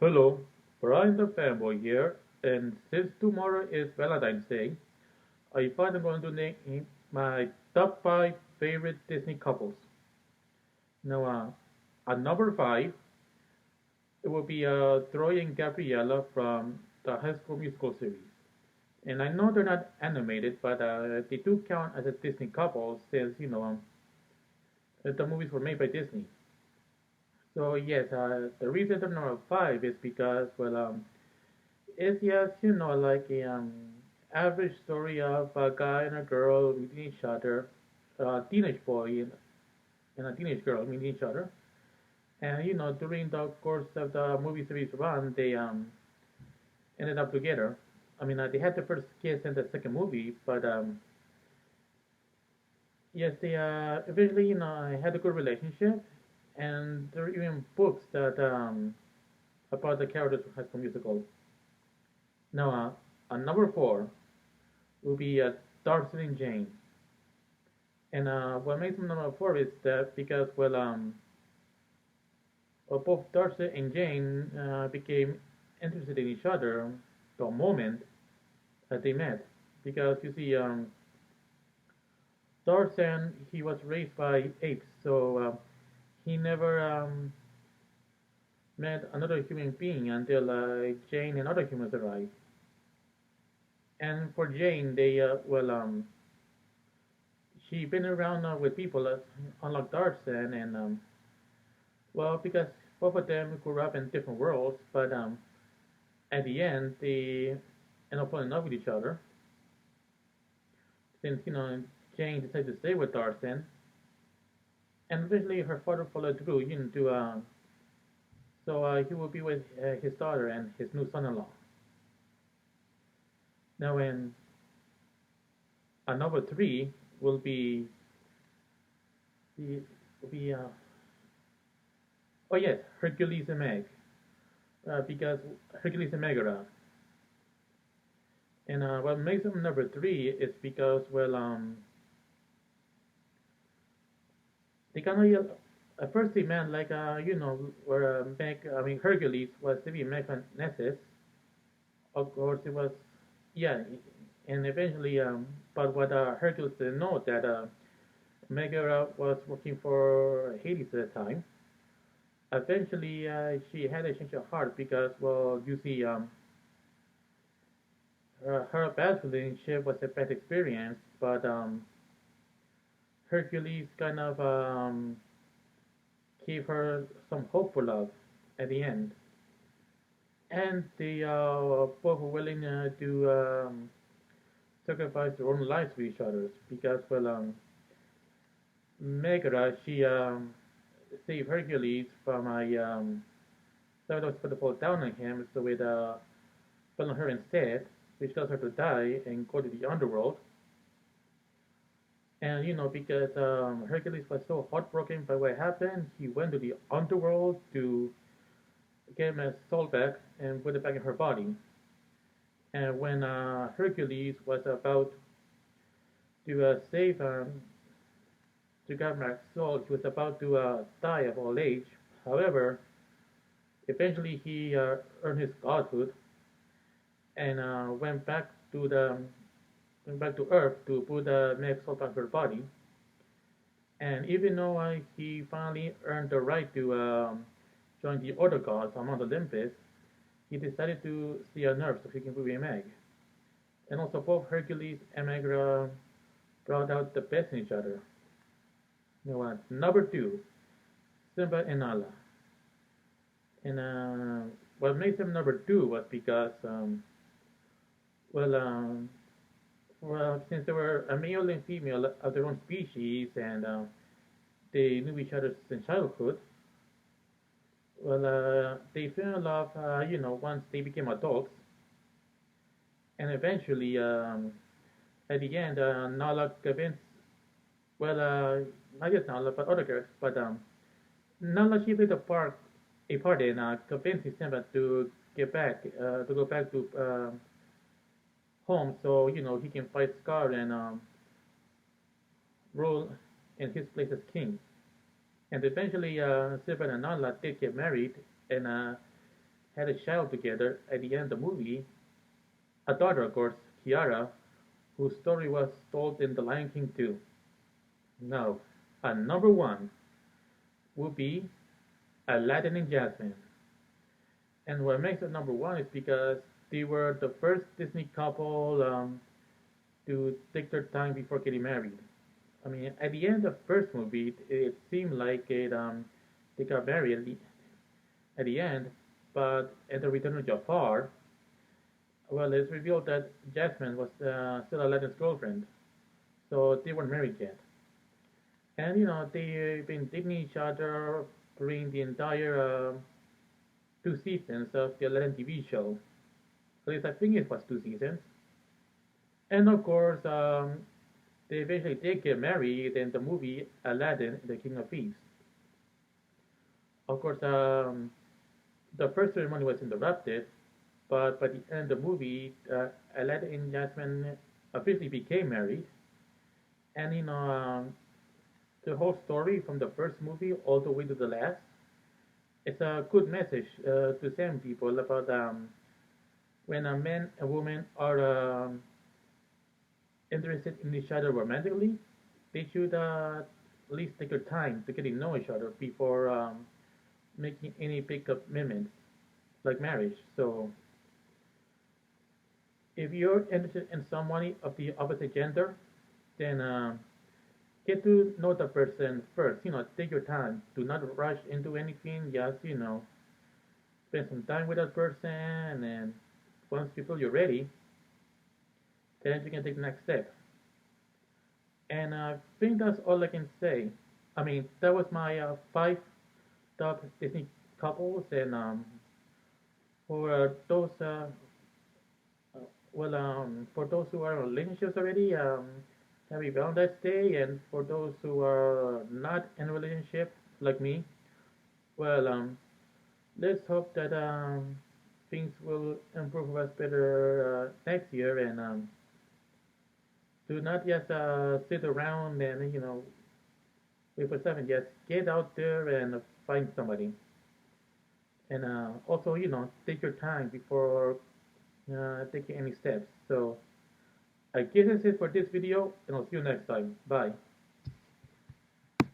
Hello, Brian the fanboy here, and since tomorrow is Valentine's Day, I thought I'm going to name my top 5 favorite Disney couples. Now, at number 5, it will be Troy and Gabriella from the High School Musical series. And I know they're not animated, but they do count as a Disney couple since, the movies were made by Disney. So, yes, the reason they're number 5 is because, it's just, like a average story of a guy and a girl meeting each other, a teenage boy and a teenage girl meeting each other. And, during the course of the movie series run, they ended up together. I mean, they had the first kiss in the second movie, but yes, they eventually, had a good relationship. And there are even books that about the characters from High School Musical. Now, on number 4 will be Darcy and Jane. And what makes them number 4 is that because, both Darcy and Jane became interested in each other the moment that they met. Because you see, Tarzan, he was raised by apes, so he never met another human being until Jane and other humans arrived. And for Jane, she been around with people unlike Tarzan, and because both of them grew up in different worlds, but at the end they end up falling in love with each other. Since Jane decided to stay with Tarzan, and eventually her father followed through, to so he will be with his daughter and his new son-in-law. Now, in number 3 will be will be oh yes, Hercules and Meg, because Hercules and Megara. And what makes them number 3 is because they kind of at first they meant like where Hercules was to be Mechanesis. Of course it was, yeah, and eventually but what Hercules didn't know that Megara was working for Hades at the time. Eventually she had a change of heart because, you see, her past relationship was a bad experience, but Hercules kind of gave her some hope for love at the end, and they both were willing to sacrifice their own lives for each other because, Megara, she saved Hercules from a that was supposed to fall down on him, so it fell on her instead, which caused her to die and go to the underworld. And because Hercules was so heartbroken by what happened, he went to the underworld to get his soul back and put it back in her body. And when Hercules was about to save to get back soul, he was about to die of old age. However, eventually he earned his godhood and went back to Earth to put the next soul back in her body. And even though he finally earned the right to join the other gods on Mount Olympus, he decided to stay on Earth so he can be Meg. And also both Hercules and Megara brought out the best in each other. Number 2, Simba and Nala. And what makes them number 2 was because, well, um, since they were a male and female of their own species and they knew each other since childhood, they fell in love, once they became adults. And eventually, at the end, Nala convinced, not just Nala, but other girls, but Nala, she played a part in convincing Simba to go back to home, so he can fight Scar and rule in his place as king. And eventually, Simba and Nala did get married, and had a child together at the end of the movie, a daughter, of course, Kiara, whose story was told in The Lion King too. Now, number one would be Aladdin and Jasmine. And what makes it number one is because they were the first Disney couple to take their time before getting married. I mean, at the end of the first movie, it seemed like they got married at the end, but at the Return of Jafar, well, it's revealed that Jasmine was still Aladdin's girlfriend, so they weren't married yet. And they've been dating each other during the entire 2 seasons of the Aladdin TV show. At least I think it was 2 seasons. And of course, they eventually did get married in the movie Aladdin, the King of Thieves. Of course, the first ceremony was interrupted, but by the end of the movie, Aladdin and Jasmine officially became married. And the whole story from the first movie all the way to the last, it's a good message to send people about when a man and woman are interested in each other romantically, they should at least take their time to get to know each other before making any big commitments like marriage. So if you're interested in somebody of the opposite gender, then get to know the person first. Take your time. Do not rush into anything. Just spend some time with that person, and once you feel you're ready, then you can take the next step. And I think that's all I can say. I mean, that was my five top Disney couples, and for those for those who are in relationships already, happy Valentine's Day, and for those who are not in a relationship like me, well, let's hope that things will improve for us better next year, and do not just sit around and wait for something. Just get out there and find somebody, and also take your time before taking any steps. So I guess that's it for this video, and I'll see you next time. Bye.